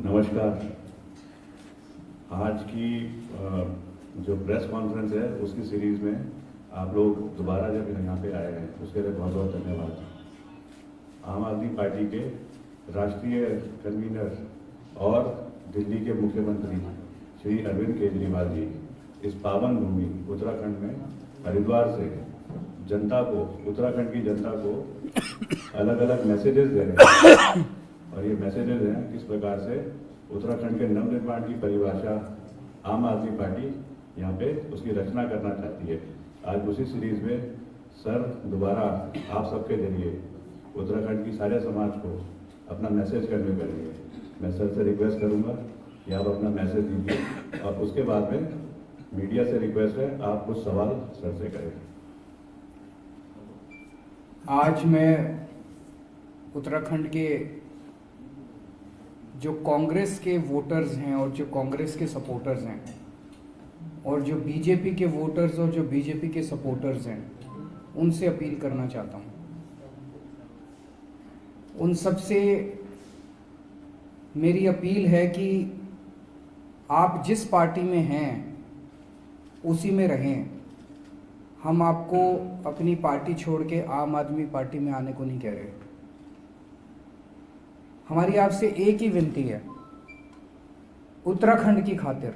नमस्कार। आज की जो प्रेस कॉन्फ्रेंस है उसकी सीरीज में आप लोग दोबारा जब यहाँ पे आए हैं उसके लिए बहुत बहुत धन्यवाद। आम आदमी पार्टी के राष्ट्रीय कन्वीनर और दिल्ली के मुख्यमंत्री श्री अरविंद केजरीवाल जी इस पावन भूमि उत्तराखंड में हरिद्वार से जनता को, उत्तराखंड की जनता को अलग अलग मैसेजेस दे रहे हैं और ये मैसेजेस हैं किस प्रकार से उत्तराखंड के नवनिर्माण की परिभाषा आम आदमी पार्टी यहाँ पे उसकी रचना करना चाहती है। आज उसी सीरीज में सर दोबारा आप सबके जरिए उत्तराखंड की सारे समाज को अपना मैसेज कन्वे करेंगे। मैं सर से रिक्वेस्ट करूँगा कि आप अपना मैसेज दीजिए और उसके बाद में मीडिया से रिक्वेस्ट है आप कुछ सवाल सर से करें। आज मैं उत्तराखंड के जो कांग्रेस के वोटर्स हैं और जो कांग्रेस के सपोर्टर्स हैं और जो बीजेपी के वोटर्स और जो बीजेपी के सपोर्टर्स हैं उनसे अपील करना चाहता हूं। उन सबसे मेरी अपील है कि आप जिस पार्टी में हैं उसी में रहें। हम आपको अपनी पार्टी छोड़ के आम आदमी पार्टी में आने को नहीं कह रहे। हमारी आपसे एक ही विनती है, उत्तराखंड की खातिर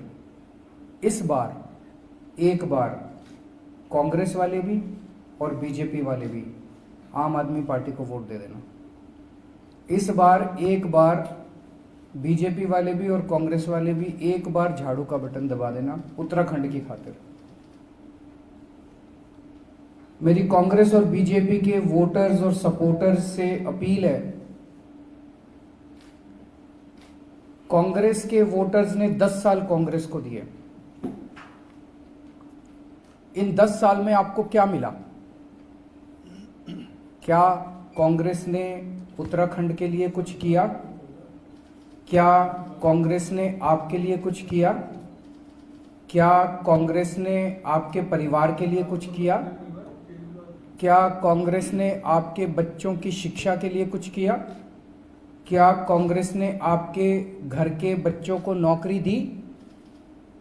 इस बार एक बार कांग्रेस वाले भी और बीजेपी वाले भी आम आदमी पार्टी को वोट दे देना। इस बार एक बार बीजेपी वाले भी और कांग्रेस वाले भी एक बार झाड़ू का बटन दबा देना उत्तराखंड की खातिर। मेरी कांग्रेस और बीजेपी के वोटर्स और सपोर्टर्स से अपील है, कांग्रेस के वोटर्स ने 10 साल कांग्रेस को दिए। इन 10 साल में आपको क्या मिला? क्या कांग्रेस ने उत्तराखंड के लिए कुछ किया? क्या कांग्रेस ने आपके लिए कुछ किया? क्या कांग्रेस ने आपके परिवार के लिए कुछ किया? क्या कांग्रेस ने आपके बच्चों की शिक्षा के लिए कुछ किया? क्या कांग्रेस ने आपके घर के बच्चों को नौकरी दी?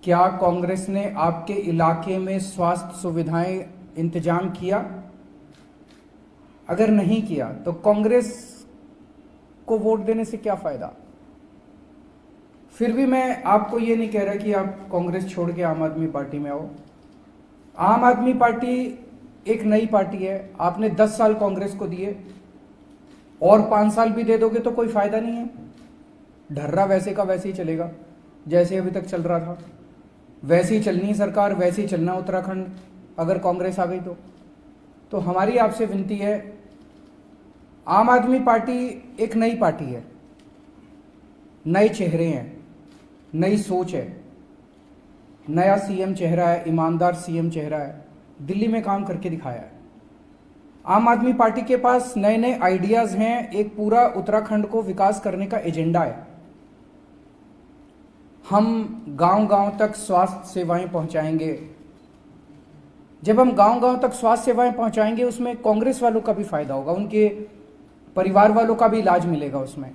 क्या कांग्रेस ने आपके इलाके में स्वास्थ्य सुविधाएं इंतजाम किया? अगर नहीं किया तो कांग्रेस को वोट देने से क्या फायदा? फिर भी मैं आपको ये नहीं कह रहा कि आप कांग्रेस छोड़ के आम आदमी पार्टी में आओ। आम आदमी पार्टी एक नई पार्टी है। आपने 10 साल कांग्रेस को दिए और 5 साल भी दे दोगे तो कोई फायदा नहीं है। ढर्रा वैसे का वैसे ही चलेगा जैसे अभी तक चल रहा था। वैसे ही चलनी सरकार, वैसे ही चलना उत्तराखंड अगर कांग्रेस आ गई तो हमारी आपसे विनती है, आम आदमी पार्टी एक नई पार्टी है, नए चेहरे हैं, नई सोच है, नया सीएम चेहरा है, ईमानदार सीएम चेहरा है, दिल्ली में काम करके दिखाया है। आम आदमी पार्टी के पास नए नए आइडियाज हैं, एक पूरा उत्तराखंड को विकास करने का एजेंडा है। हम गांव-गांव तक स्वास्थ्य सेवाएं पहुंचाएंगे। जब हम गांव-गांव तक स्वास्थ्य सेवाएं पहुंचाएंगे उसमें कांग्रेस वालों का भी फायदा होगा, उनके परिवार वालों का भी इलाज मिलेगा उसमें।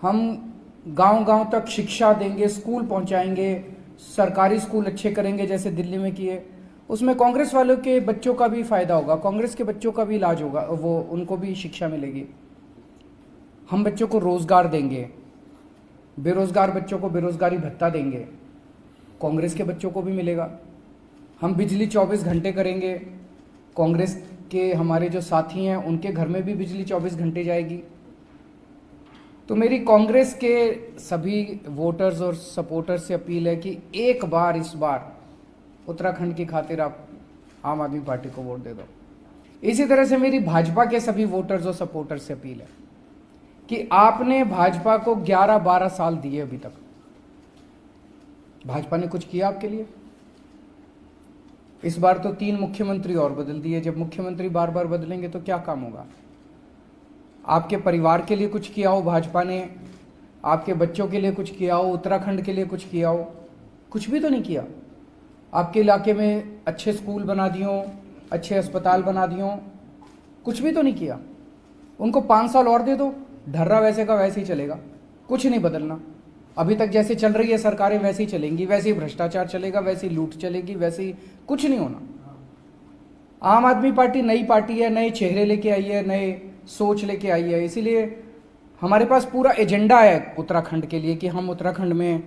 हम गांव-गांव तक शिक्षा देंगे, स्कूल पहुंचाएंगे, सरकारी स्कूल अच्छे करेंगे जैसे दिल्ली में किए, उसमें कांग्रेस वालों के बच्चों का भी फायदा होगा, कांग्रेस के बच्चों का भी इलाज होगा, वो उनको भी शिक्षा मिलेगी। हम बच्चों को रोजगार देंगे, बेरोजगार बच्चों को बेरोजगारी भत्ता देंगे, कांग्रेस के बच्चों को भी मिलेगा। हम बिजली 24 घंटे करेंगे, कांग्रेस के हमारे जो साथी हैं उनके घर में भी बिजली 24 घंटे जाएगी। तो मेरी कांग्रेस के सभी वोटर्स और सपोर्टर्स से अपील है कि एक बार इस बार उत्तराखंड की खातिर आप आम आदमी पार्टी को वोट दे दो। इसी तरह से मेरी भाजपा के सभी वोटर्स और सपोर्टर्स से अपील है कि आपने भाजपा को 11-12 साल दिए, अभी तक भाजपा ने कुछ किया आपके लिए? इस बार तो 3 मुख्यमंत्री और बदल दिए। जब मुख्यमंत्री बार बार बदलेंगे तो क्या काम होगा? आपके परिवार के लिए कुछ किया हो भाजपा ने, आपके बच्चों के लिए कुछ किया हो, उत्तराखंड के लिए कुछ किया हो? कुछ भी तो नहीं किया। आपके इलाके में अच्छे स्कूल बना दियो, अच्छे अस्पताल बना दियो, कुछ भी तो नहीं किया। उनको 5 साल और दे दो, ढर्रा वैसे का वैसे ही चलेगा, कुछ नहीं बदलना। अभी तक जैसे चल रही है सरकारें वैसे ही चलेंगी, वैसे ही भ्रष्टाचार चलेगा, वैसे ही लूट चलेगी, वैसे ही कुछ नहीं होना। आम आदमी पार्टी नई पार्टी है, नए चेहरे लेके आई है, नए सोच लेके आई है, इसीलिए हमारे पास पूरा एजेंडा है उत्तराखंड के लिए कि हम उत्तराखंड में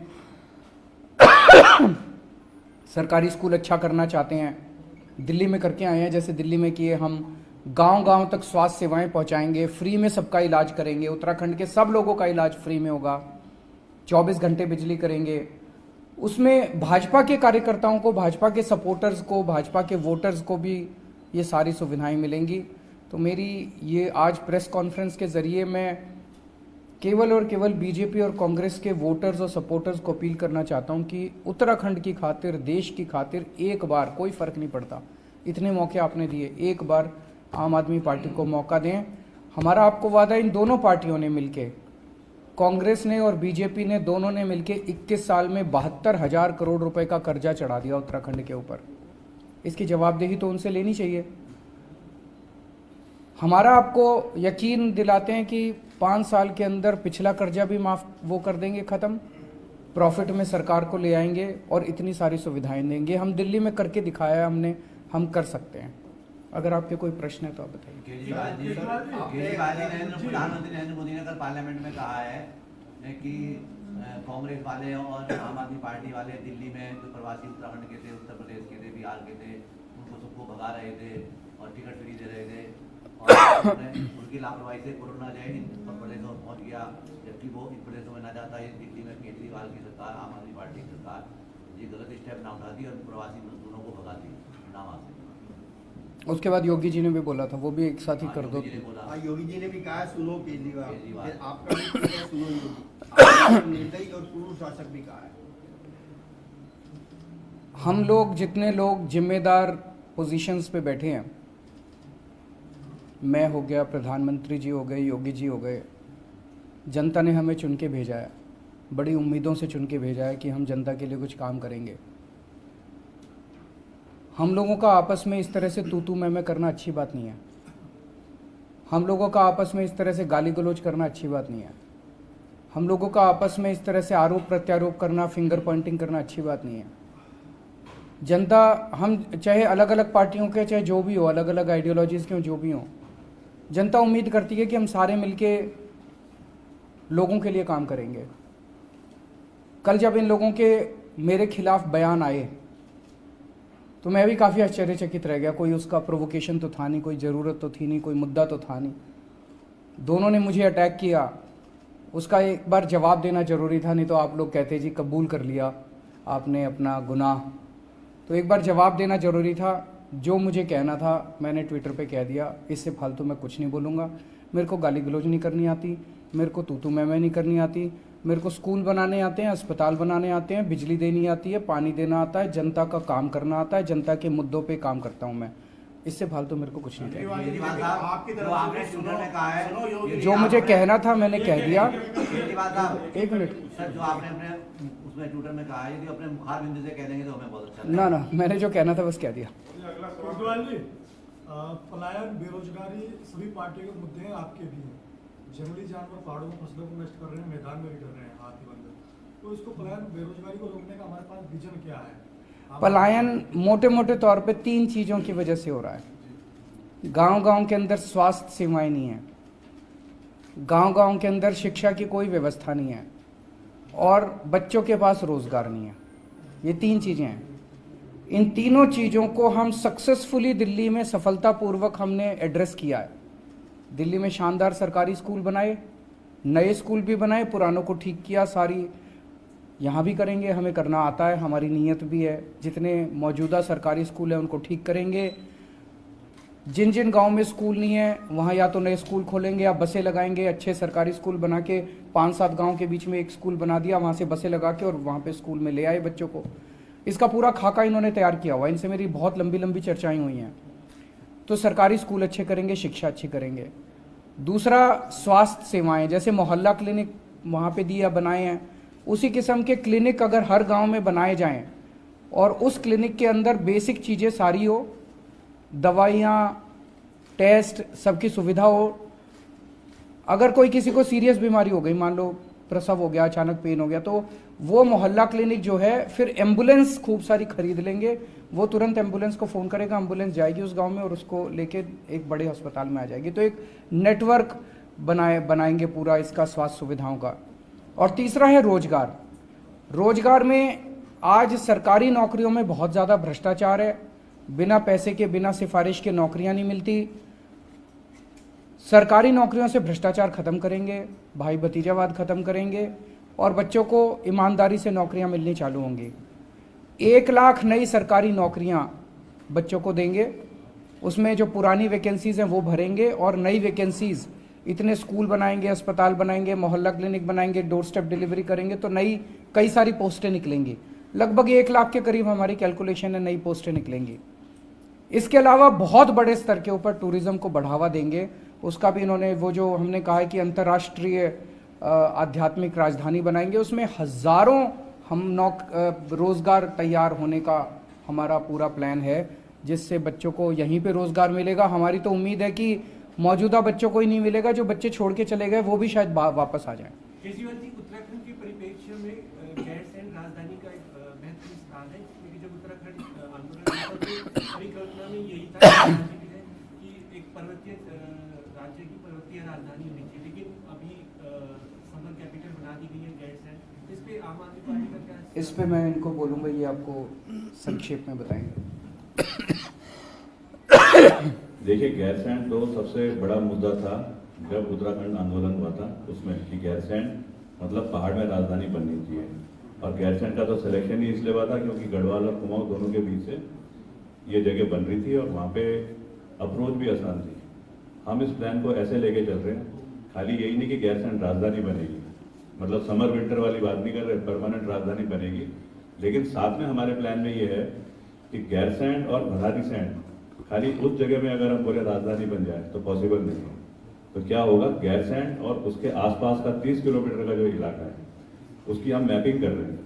सरकारी स्कूल अच्छा करना चाहते हैं। दिल्ली में करके आए हैं, जैसे दिल्ली में किए, हम गांव-गांव तक स्वास्थ्य सेवाएं पहुंचाएंगे, फ्री में सबका इलाज करेंगे, उत्तराखंड के सब लोगों का इलाज फ्री में होगा, 24 घंटे बिजली करेंगे। उसमें भाजपा के कार्यकर्ताओं को, भाजपा के सपोर्टर्स को, भाजपा के वोटर्स को भी ये सारी सुविधाएं मिलेंगी। तो मेरी ये आज प्रेस कॉन्फ्रेंस के जरिए मैं केवल और केवल बीजेपी और कांग्रेस के वोटर्स और सपोर्टर्स को अपील करना चाहता हूं कि उत्तराखंड की खातिर, देश की खातिर एक बार, कोई फर्क नहीं पड़ता, इतने मौके आपने दिए, एक बार आम आदमी पार्टी को मौका दें। हमारा आपको वादा, इन दोनों पार्टियों ने मिलके, कांग्रेस ने और बीजेपी ने, दोनों ने मिलके 21 साल में 72,000 करोड़ रुपए का कर्जा चढ़ा दिया उत्तराखंड के ऊपर। इसकी जवाबदेही तो उनसे लेनी चाहिए। हमारा आपको यकीन दिलाते हैं कि 5 साल के अंदर पिछला कर्जा भी माफ वो कर देंगे, खत्म, प्रॉफिट में सरकार को ले आएंगे और इतनी सारी सुविधाएं देंगे। हम दिल्ली में करके दिखाया है हमने, हम कर सकते हैं। अगर आपके कोई प्रश्न है तो आप बताइए। प्रधानमंत्री नरेंद्र मोदी ने कल पार्लियामेंट में कहा है कि कांग्रेस वाले और आम आदमी पार्टी वाले दिल्ली में जो प्रवासी उत्तराखंड के थे, उत्तर प्रदेश के थे, बिहार के थे, उनको सबको भगा रहे थे और टिकट फ्री दे रहे थे और उनकी लापरवाही से कोरोना जो है इन उत्तर प्रदेशों में पहुंच गया, जबकि वो इन प्रदेशों में न जाता है। दिल्ली में केजरीवाल की सरकार, आम आदमी पार्टी की सरकार ये गलत स्टेप ना उठाती और प्रवासी मजदूरों को भगाती नामा से। उसके बाद योगी जी ने भी बोला था, वो भी एक साथ ही कर दो। योगी जी ने भी कहा सुनो केजरीवाल, आपका भी सुनो योगी, निर्दयी और क्रूर शासक भी कहा है। हम लोग, जितने लोग जिम्मेदार पोजीशंस पे बैठे हैं, मैं हो गया, प्रधानमंत्री जी हो गए, योगी जी हो गए, जनता ने हमें चुन के भेजा है, बड़ी उम्मीदों से चुन के भेजा है कि हम जनता के लिए कुछ काम करेंगे। हम लोगों का आपस में इस तरह से तू मैं करना अच्छी बात नहीं है। हम लोगों का आपस में इस तरह से गाली गलौज करना अच्छी बात नहीं है। हम लोगों का आपस में इस तरह से आरोप प्रत्यारोप करना, फिंगर पॉइंटिंग करना अच्छी बात नहीं है। जनता, हम चाहे अलग अलग पार्टियों के, चाहे जो भी हो, अलग अलग आइडियोलॉजीज के हो, जो भी हो, जनता उम्मीद करती है कि हम सारे मिलके लोगों के लिए काम करेंगे। कल जब इन लोगों के मेरे खिलाफ बयान आए तो मैं भी काफ़ी आश्चर्यचकित रह गया। कोई उसका प्रोवोकेशन तो था नहीं, कोई ज़रूरत तो थी नहीं, कोई मुद्दा तो था नहीं। दोनों ने मुझे अटैक किया, उसका एक बार जवाब देना ज़रूरी था, नहीं तो आप लोग कहते जी कबूल कर लिया आपने अपना गुनाह। तो एक बार जवाब देना ज़रूरी था। जो मुझे कहना था मैंने ट्विटर पे कह दिया, इससे फालतू मैं कुछ नहीं बोलूँगा। मेरे को गाली गलौज नहीं करनी आती, मेरे को तू मैं नहीं करनी आती, मेरे को स्कूल बनाने आते हैं, अस्पताल बनाने आते हैं, बिजली देनी आती है, पानी देना आता है, जनता का काम करना आता है, जनता के मुद्दों पे काम करता हूँ मैं। इससे फालतू मेरे को कुछ नहीं कहना। जो मुझे कहना था मैंने कह दिया। एक मिनट सर, जो आपने अपने उसमें ट्विटर में कहा है, यदि अपने मुखार बिंदु से कह देंगे तो हमें बहुत अच्छा ना ना, मैंने जो कहना था बस कह दिया। पलायन, बेरोजगारी सभी पार्टियों के मुद्दे हैं, आपके भी हैं। जंगली जानवर पहाड़ों में फसलों को नष्ट कर रहे हैं, मैदान में भी कर रहे हैं, हाथी बंदर। तो इसको पलायन, बेरोजगारी को रोकने का हमारे पास विजन क्या है? पलायन मोटे मोटे तौर पे 3 चीज़ों की वजह से हो रहा है। गांव-गांव के अंदर स्वास्थ्य सेवाएं नहीं है, गांव-गांव के अंदर शिक्षा की कोई व्यवस्था नहीं है, और बच्चों के पास रोजगार नहीं है। ये 3 चीज़ें हैं। इन तीनों चीज़ों को हम सक्सेसफुली दिल्ली में सफलतापूर्वक हमने एड्रेस किया है। दिल्ली में शानदार सरकारी स्कूल बनाए, नए स्कूल भी बनाए, पुरानों को ठीक किया। सारी यहाँ भी करेंगे, हमें करना आता है, हमारी नीयत भी है। जितने मौजूदा सरकारी स्कूल हैं उनको ठीक करेंगे। जिन जिन गांव में स्कूल नहीं है वहाँ या तो नए स्कूल खोलेंगे या बसें लगाएंगे। अच्छे सरकारी स्कूल बना के 5-7 गाँव के बीच में एक स्कूल बना दिया, वहाँ से बसें लगा के और वहाँ पे स्कूल में ले आए बच्चों को। इसका पूरा खाका इन्होंने तैयार किया हुआ। इनसे मेरी बहुत लंबी लंबी चर्चाएं हुई हैं। तो सरकारी स्कूल अच्छे करेंगे, शिक्षा अच्छी करेंगे। दूसरा, स्वास्थ्य सेवाएं, जैसे मोहल्ला क्लिनिक वहाँ पे दिया बनाए हैं, उसी किस्म के क्लिनिक अगर हर गांव में बनाए जाएं और उस क्लिनिक के अंदर बेसिक चीज़ें सारी हो, दवाइयाँ, टेस्ट, सबकी सुविधा हो। अगर कोई किसी को सीरियस बीमारी हो गई, मान लो प्रसव हो गया, अचानक पेन हो गया, तो वो मोहल्ला क्लिनिक जो है फिर एम्बुलेंस खूब सारी खरीद लेंगे, वो तुरंत एम्बुलेंस को फ़ोन करेगा, एम्बुलेंस जाएगी उस गांव में और उसको लेके एक बड़े अस्पताल में आ जाएगी। तो एक नेटवर्क बनाएंगे पूरा इसका स्वास्थ्य सुविधाओं का। और तीसरा है रोजगार। रोजगार में आज सरकारी नौकरियों में बहुत ज़्यादा भ्रष्टाचार है, बिना पैसे के, बिना सिफारिश के नौकरियां नहीं मिलती। सरकारी नौकरियों से भ्रष्टाचार खत्म करेंगे, भाई भतीजावाद खत्म करेंगे और बच्चों को ईमानदारी से नौकरियां मिलनी चालू होंगी। 1 लाख नई सरकारी नौकरियां बच्चों को देंगे, उसमें जो पुरानी वैकेंसीज हैं वो भरेंगे और नई वैकेंसीज, इतने स्कूल बनाएंगे, अस्पताल बनाएंगे, मोहल्ला क्लिनिक बनाएंगे, डोर स्टेप डिलीवरी करेंगे, तो नई कई सारी पोस्टें निकलेंगी। लगभग 1 लाख के करीब हमारी कैलकुलेशन है, नई पोस्टें निकलेंगी। इसके अलावा बहुत बड़े स्तर के ऊपर टूरिज्म को बढ़ावा देंगे, उसका भी इन्होंने, वो जो हमने कहा है कि अंतर्राष्ट्रीय आध्यात्मिक राजधानी बनाएंगे, उसमें हजारों हम रोजगार तैयार होने का हमारा पूरा प्लान है, जिससे बच्चों को यहीं पे रोजगार मिलेगा। हमारी तो उम्मीद है कि मौजूदा बच्चों को ही नहीं मिलेगा, जो बच्चे छोड़ के चले गए वो भी शायद वापस आ जाएं। केजरीवाल जी, उत्तराखंड के परिप्रेक्ष्य में गैरसैंण राजधानी का एक महत्वपूर्ण स्थान है, क्योंकि जब उत्तराखंड आंदोलन परिकल्पना में यही था कि एक पर्वतीय राज्य की पर्वतीय राजधानी होनी चाहिए, लेकिन अभी समर कैपिटल बना दी गई है गैरसैंण। इस पे आम आदमी पार्टी का क्या? इस पे मैं इनको बोलूँगा, ये आपको संक्षेप में बताएंगे। देखिए, गैरसैंण तो सबसे बड़ा मुद्दा था जब उत्तराखंड आंदोलन हुआ था उसमें, कि गैरसैंण मतलब पहाड़ में राजधानी बननी चाहिए। और गैरसैंण का तो सिलेक्शन ही इसलिए हुआ था क्योंकि गढ़वाल और कुमाऊं दोनों के बीच से ये जगह बन रही थी और वहाँ पे अप्रोच भी आसान थी। हम इस प्लान को ऐसे लेके चल रहे हैं, खाली यही नहीं कि गैरसैंण राजधानी बनेगी, मतलब समर विंटर वाली बात नहीं कर रहे, परमानेंट राजधानी बनेगी। लेकिन साथ में हमारे प्लान में ये है कि गैरसैंण और भराड़ीसैंण खाली उस जगह में अगर हम बोले राजधानी बन जाए तो पॉसिबल नहीं है। तो क्या होगा, गैरसैंण और उसके आसपास का 30 किलोमीटर का जो इलाका है उसकी हम मैपिंग कर रहे हैं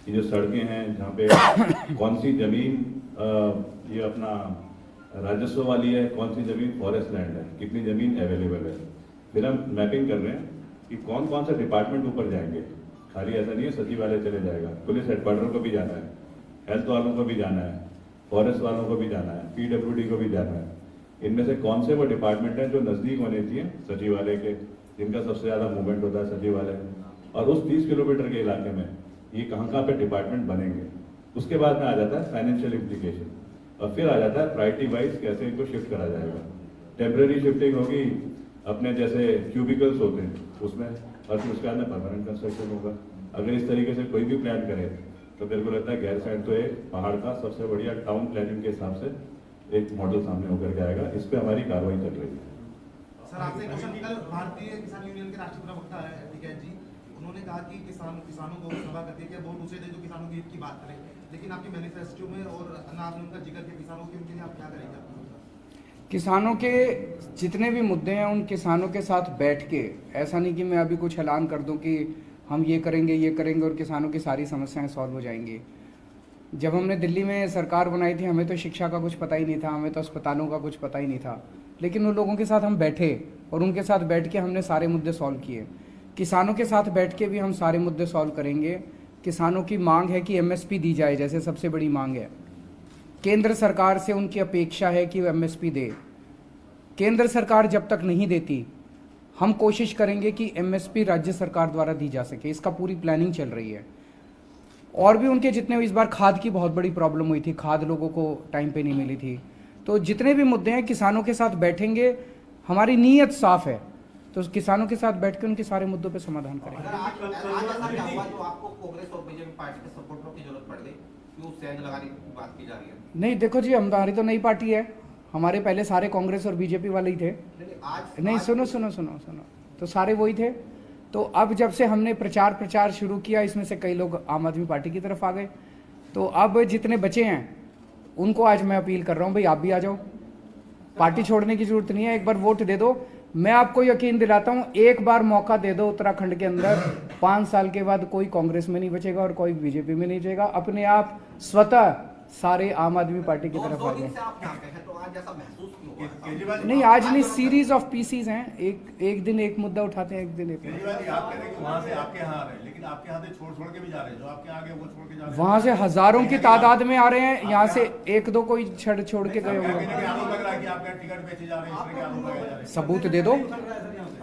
कि जो सड़कें हैं जहाँ पे कौन सी जमीन ये अपना राजस्व वाली है, कौन सी जमीन फॉरेस्ट लैंड है, कितनी जमीन अवेलेबल है। फिर हम मैपिंग कर रहे हैं कि कौन कौन से डिपार्टमेंट ऊपर जाएंगे। खाली ऐसा नहीं है सचिवालय चले जाएगा, पुलिस हेडक्वार्टर को भी जाना है, हेल्थ वालों को भी जाना है, फॉरेस्ट वालों को भी जाना है, PWD को भी जाना है। इनमें से कौन से वो डिपार्टमेंट हैं जो नज़दीक होने चाहिए सचिवालय के, जिनका सबसे ज़्यादा मूवमेंट होता है सचिवालय, और उस 30 किलोमीटर के इलाके में ये कहाँ पे डिपार्टमेंट बनेंगे। उसके बाद में आ जाता है फाइनेंशियल इम्प्लीकेशन और फिर आ जाता है प्रायोरिटी वाइज कैसे इनको शिफ्ट करा जाएगा। टेम्परेरी शिफ्टिंग होगी अपने जैसे क्यूबिकल्स होते हैं उसमें, और फिर उसके बाद में परमानेंट कंस्ट्रक्शन होगा। अगर इस तरीके से कोई भी प्लान करे तो मेरे को लगता है गैरसैंण तो एक पहाड़ का सबसे बढ़िया टाउन प्लानिंग के हिसाब से एक मॉडल सामने होकर के आएगा। इस पे हमारी कार्रवाई चल रही है। सर, आपसे क्वेश्चन, कल भारतीय किसान यूनियन के राष्ट्रीय प्रवक्ता है टिकैत जी, उन्होंने कहा कि किसानों को सभा करके क्या वोट उसे दे जो किसानों के हित की बात करें, लेकिन आपके मैनिफेस्टो में और आपने उनका जिक्र किया किसानों के, उनके लिए आप क्या करेंगे? किसानों के जितने भी मुद्दे हैं उन किसानों के साथ बैठ के, ऐसा नहीं कि मैं अभी कुछ ऐलान कर दूं कि हम ये करेंगे और किसानों की सारी समस्याएं सॉल्व हो जाएंगी। जब हमने दिल्ली में सरकार बनाई थी हमें तो शिक्षा का कुछ पता ही नहीं था, हमें तो अस्पतालों का कुछ पता ही नहीं था, लेकिन उन लोगों के साथ हम बैठे और उनके साथ बैठ के हमने सारे मुद्दे सॉल्व किए। किसानों के साथ बैठ के भी हम सारे मुद्दे सॉल्व करेंगे। किसानों की मांग है कि MSP दी जाए, जैसे सबसे बड़ी मांग है। केंद्र सरकार से उनकी अपेक्षा है कि वो MSP दे। केंद्र सरकार जब तक नहीं देती हम कोशिश करेंगे कि MSP राज्य सरकार द्वारा दी जा सके, इसका पूरी प्लानिंग चल रही है। और भी उनके जितने, इस बार खाद की बहुत बड़ी प्रॉब्लम हुई थी, खाद लोगों को टाइम पे नहीं मिली थी, तो जितने भी मुद्दे हैं किसानों के साथ बैठेंगे, हमारी नीयत साफ है, तो किसानों के साथ बैठ के उनके सारे मुद्दों पे समाधान करेंगे। अगर आज ऐसा क्या हुआ तो आपको कांग्रेस और बीजेपी पार्टी के सपोर्टरों की जरूरत पड़ गई, क्यों सैंध लगाने की बात की जा रही है? नहीं, देखो जी, हमारी तो नई पार्टी है, हमारे पहले सारे कांग्रेस और बीजेपी वाले ही थे। नहीं, सुनो, तो सारे वही थे। तो अब जब से हमने प्रचार शुरू किया, इसमें से कई लोग आम आदमी पार्टी की तरफ आ गए, तो अब जितने बचे हैं उनको आज मैं अपील कर रहा हूँ, भाई आप भी आ जाओ, पार्टी छोड़ने की जरूरत नहीं है, एक बार वोट दे दो। मैं आपको यकीन दिलाता हूँ, एक बार मौका दे दो उत्तराखंड के अंदर, 5 साल के बाद कोई कांग्रेस में नहीं बचेगा और कोई बीजेपी में नहीं बचेगा, अपने आप स्वतः सारे आम आदमी पार्टी की तरफ आ गए। आप यहाँ पे हैं, तो आज ऐसा महसूस क्यों? केजरीवाल नहीं, आज नहीं, सीरीज ऑफ पीसीज हैं, एक दिन एक मुद्दा उठाते हैं, एक दिन एक। केजरीवाल जी, आप कह रहे हैं कि वहाँ से आपके यहाँ आ रहे हैं, लेकिन आपके यहाँ से छोड़ के भी जा रहे हैं, जो आपके आगे वो छोड़ के जा रहे हैं। वहां से हजारों की तादाद में आ रहे हैं, यहाँ से एक दो कोई छोड़ के गए हुए हैं। आरोप लग रहा है कि आपका टिकट बेचे जा रहे हैं, इस तरह के आरोप लगाए जा रहे हैं। सबूत दे दो।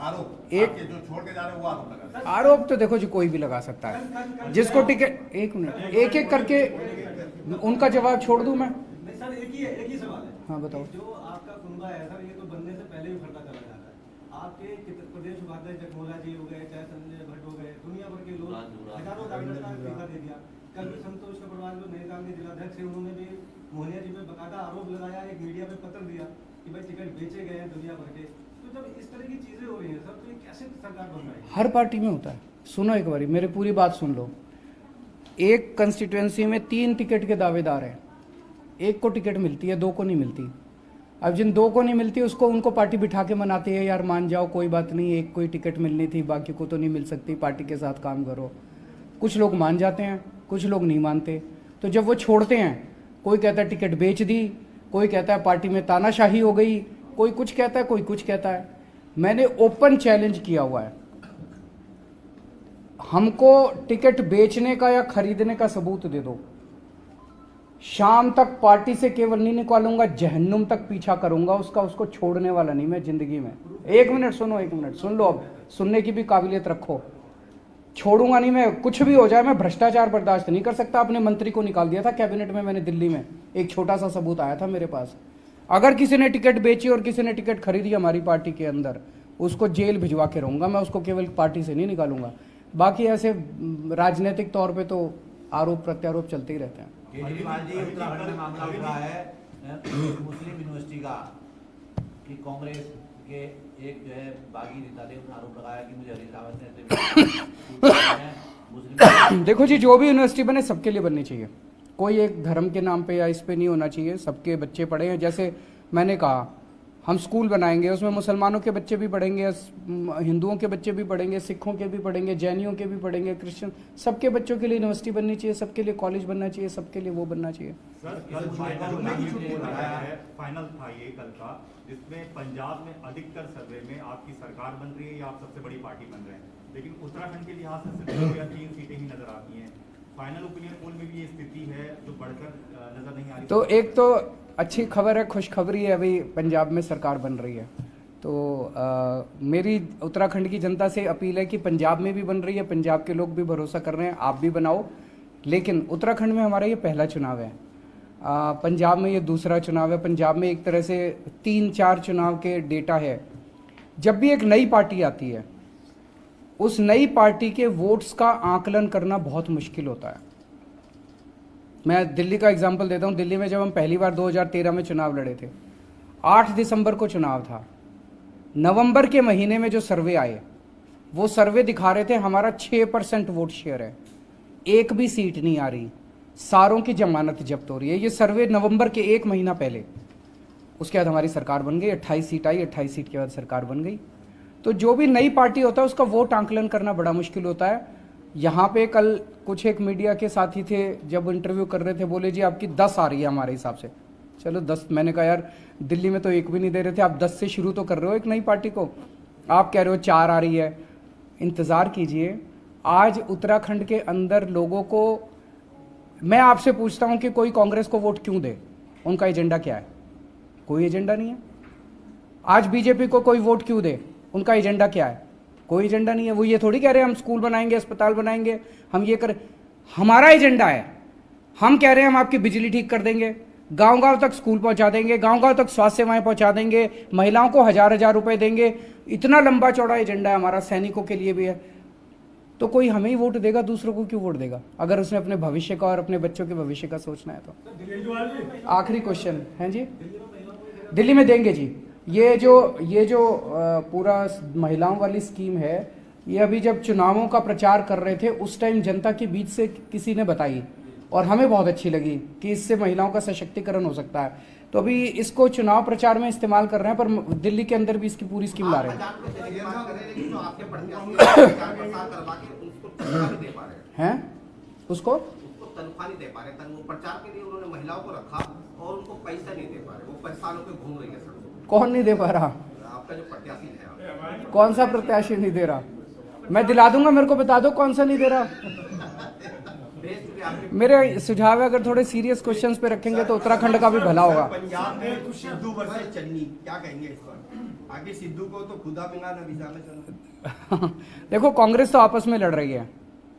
आरोप एक आपके जो छोड़ के जा रहे हैं वो आरोप लगा रहे हैं। आरोप तो देखो जी, कोई भी लगा सकता है, जिसको टिकट, एक मिनट, एक एक करके उनका जवाब छोड़ दूं मैं। सर एक ही सवाल है। हाँ बताओ। जो आपका कुनबा है सर, ये तो बनने से पहले ही उभरता चला जा रहा है। आपके प्रदेश उपाध्यक्ष जगमोहन जी हो गए, चाहे संजय भट्ट हो गए, दुनिया भर के लोग हजारों कैबिनेट का इस्तीफा दे दिया। कल भी संतोष कपड़वाल जो नए काम के जिलाध्यक्ष है, उन्होंने भी मोहनिया जी पे बकायदा आरोप लगाया, एक मीडिया पे पत्र दिया कि भाई टिकट बेचे गए हैं दुनिया भर के। तो जब इस तरह की चीजें हो रही हैं सर, तो ये कैसे सरकार बन रही है? हर पार्टी में होता है। सुनो एक बारी, मेरी पूरी बात सुन लो। एक कंस्टिट्यूएंसी में 3 टिकट के दावेदार हैं, एक को टिकट मिलती है, 2 को नहीं मिलती। अब जिन 2 को नहीं मिलती उसको उनको पार्टी बिठा के मनाती है, यार मान जाओ कोई बात नहीं, एक को ही टिकट मिलनी थी, बाकी को तो नहीं मिल सकती, पार्टी के साथ काम करो। कुछ लोग मान जाते हैं, कुछ लोग नहीं मानते। तो जब वो छोड़ते हैं, कोई कहता है टिकट बेच दी, कोई कहता है पार्टी में तानाशाही हो गई, कोई कुछ कहता है, कोई कुछ कहता है। मैंने ओपन चैलेंज किया हुआ है, हमको टिकट बेचने का या खरीदने का सबूत दे दो, शाम तक पार्टी से केवल नहीं निकालूंगा, जहन्नुम तक पीछा करूंगा उसका, उसको छोड़ने वाला नहीं मैं जिंदगी में। एक मिनट सुनो, एक मिनट सुन लो, अब सुनने की भी काबिलियत रखो। छोड़ूंगा नहीं मैं, कुछ भी हो जाए। मैं भ्रष्टाचार बर्दाश्त नहीं कर सकता। अपने मंत्री को निकाल दिया था कैबिनेट में मैंने दिल्ली में, एक छोटा सा सबूत आया था मेरे पास। अगर किसी ने टिकट बेची और किसी ने टिकट खरीदी हमारी पार्टी के अंदर, उसको जेल भिजवा के रहूंगा मैं, उसको केवल पार्टी से नहीं निकालूंगा। बाकी ऐसे राजनीतिक तौर पे तो आरोप प्रत्यारोप चलते ही रहते हैं। केजरीवाल जी, उत्तराखंड में मामला उठ रहा है मुस्लिम यूनिवर्सिटी का, कि कांग्रेस के एक जो है बागी नेता थे, उन्होंने आरोप लगाया कि मुझे हरीश रावत ने देखो जी, जो भी यूनिवर्सिटी बने सबके लिए बननी चाहिए, कोई एक धर्म के नाम पे या इस पे नहीं होना चाहिए। सबके बच्चे पढ़े हैं, जैसे मैंने कहा हम स्कूल बनाएंगे, उसमें मुसलमानों के बच्चे भी पढ़ेंगे, हिंदुओं के बच्चे भी पढ़ेंगे, सिखों के भी पढ़ेंगे, जैनियों के भी पढ़ेंगे, क्रिश्चियन, सबके बच्चों के लिए यूनिवर्सिटी बननी चाहिए, सबके लिए कॉलेज बनना चाहिए, सबके लिए वो बनना चाहिए। फाइनल था ये कल का, जिसमें पंजाब में अधिकतर सर्वे में आपकी सरकार बन रही है या आप सबसे बड़ी पार्टी बन रहे हैं, लेकिन उत्तराखंड के लिहाज से सिर्फ 2 या 3 सीटें ही नजर आती हैं। फाइनल ओपिनियन पोल में भी ये स्थिति है जो बढ़कर नजर नहीं आ रही। तो एक तो अच्छी खबर है, खुशखबरी है, अभी पंजाब में सरकार बन रही है। तो मेरी उत्तराखंड की जनता से अपील है कि पंजाब में भी बन रही है, पंजाब के लोग भी भरोसा कर रहे हैं, आप भी बनाओ। लेकिन उत्तराखंड में हमारा ये पहला चुनाव है, पंजाब में ये दूसरा चुनाव है। पंजाब में एक तरह से 3-4 चुनाव के डेटा है। जब भी एक नई पार्टी आती है, उस नई पार्टी के वोट्स का आकलन करना बहुत मुश्किल होता है। मैं दिल्ली का एग्जांपल देता हूं। दिल्ली में जब हम पहली बार 2013 में चुनाव लड़े थे, 8 दिसंबर को चुनाव था, नवंबर के महीने में जो सर्वे आए, वो सर्वे दिखा रहे थे हमारा 6% वोट शेयर है, एक भी सीट नहीं आ रही, सारों की जमानत जब्त हो रही है। ये सर्वे नवंबर के 1 महीना पहले। उसके बाद हमारी सरकार बन गई, 28 सीट आई, 28 सीट के बाद सरकार बन गई। तो जो भी नई पार्टी होता है उसका वोट आंकलन करना बड़ा मुश्किल होता है। यहाँ पे कल कुछ एक मीडिया के साथी थे, जब इंटरव्यू कर रहे थे, बोले जी आपकी 10 आ रही है हमारे हिसाब से। चलो 10, मैंने कहा यार दिल्ली में तो एक भी नहीं दे रहे थे, आप 10 से शुरू तो कर रहे हो एक नई पार्टी को, आप कह रहे हो 4 आ रही है। इंतज़ार कीजिए, आज उत्तराखंड के अंदर लोगों को, मैं आपसे पूछता हूं कि कोई कांग्रेस को वोट क्यों दे, उनका एजेंडा क्या है? कोई एजेंडा नहीं है। आज बीजेपी को कोई वोट क्यों दे, उनका एजेंडा क्या है? कोई एजेंडा नहीं है। वो ये थोड़ी कह रहे हैं हम स्कूल बनाएंगे, अस्पताल बनाएंगे, हम ये करें। हमारा एजेंडा है, हम कह रहे हैं हम आपकी बिजली ठीक कर देंगे, गांव-गांव तक स्कूल पहुंचा देंगे, गांव-गांव तक स्वास्थ्य सेवाएं पहुंचा देंगे, महिलाओं को 1000-1000 रुपए देंगे। इतना लंबा चौड़ा एजेंडा है हमारा, सैनिकों के लिए भी है। तो कोई हमें ही वोट देगा, दूसरों को क्यों वोट देगा, अगर उसने अपने भविष्य का और अपने बच्चों के भविष्य का सोचना है तो। आखिरी क्वेश्चन है जी, दिल्ली में देंगे जी। ये जो पूरा महिलाओं वाली स्कीम है, ये अभी जब चुनावों का प्रचार कर रहे थे उस टाइम जनता के बीच से किसी ने बताई और हमें बहुत अच्छी लगी कि इससे महिलाओं का सशक्तिकरण हो सकता है। तो अभी इसको चुनाव प्रचार में इस्तेमाल कर रहे हैं, पर दिल्ली के अंदर भी इसकी पूरी स्कीम ला रहे हैं। उसको तनख्वाह नहीं दे पा रहे, प्रचार के लिए उन्होंने महिलाओं को रखा और उनको पैसा नहीं दे पा रहे, वो परेशान होकर घूम रही है सड़कों। कौन नहीं दे पा रहा? आपका जो प्रत्याशी है, कौन सा प्रत्याशी नहीं दे रहा? मैं दिला दूंगा, मेरे को बता दो कौन सा नहीं दे रहा। मेरे सुझाव है, अगर थोड़े सीरियस क्वेश्चंस पे रखेंगे तो उत्तराखंड का भी भला होगा। पंजाब में सिद्धू वर्सेस चन्नी, क्या कहेंगे इस पर? आगे सिद्धू को तो खुदा मिला ना विशाल चलो। देखो, कांग्रेस तो आपस में लड़ रही है,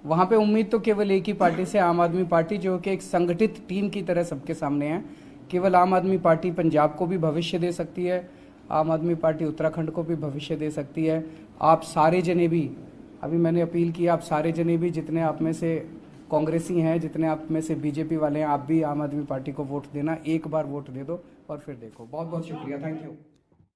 वहां पे उम्मीद तो केवल एक ही पार्टी से, आम आदमी पार्टी, जो कि एक संगठित टीम की तरह सबके सामने है। केवल आम आदमी पार्टी पंजाब को भी भविष्य दे सकती है, आम आदमी पार्टी उत्तराखंड को भी भविष्य दे सकती है। आप सारे जने भी, अभी मैंने अपील की, आप सारे जने भी, जितने आप में से कांग्रेसी हैं, जितने आप में से बीजेपी वाले हैं, आप भी आम आदमी पार्टी को वोट देना, एक बार वोट दे दो और फिर देखो। बहुत बहुत शुक्रिया, थैंक यू।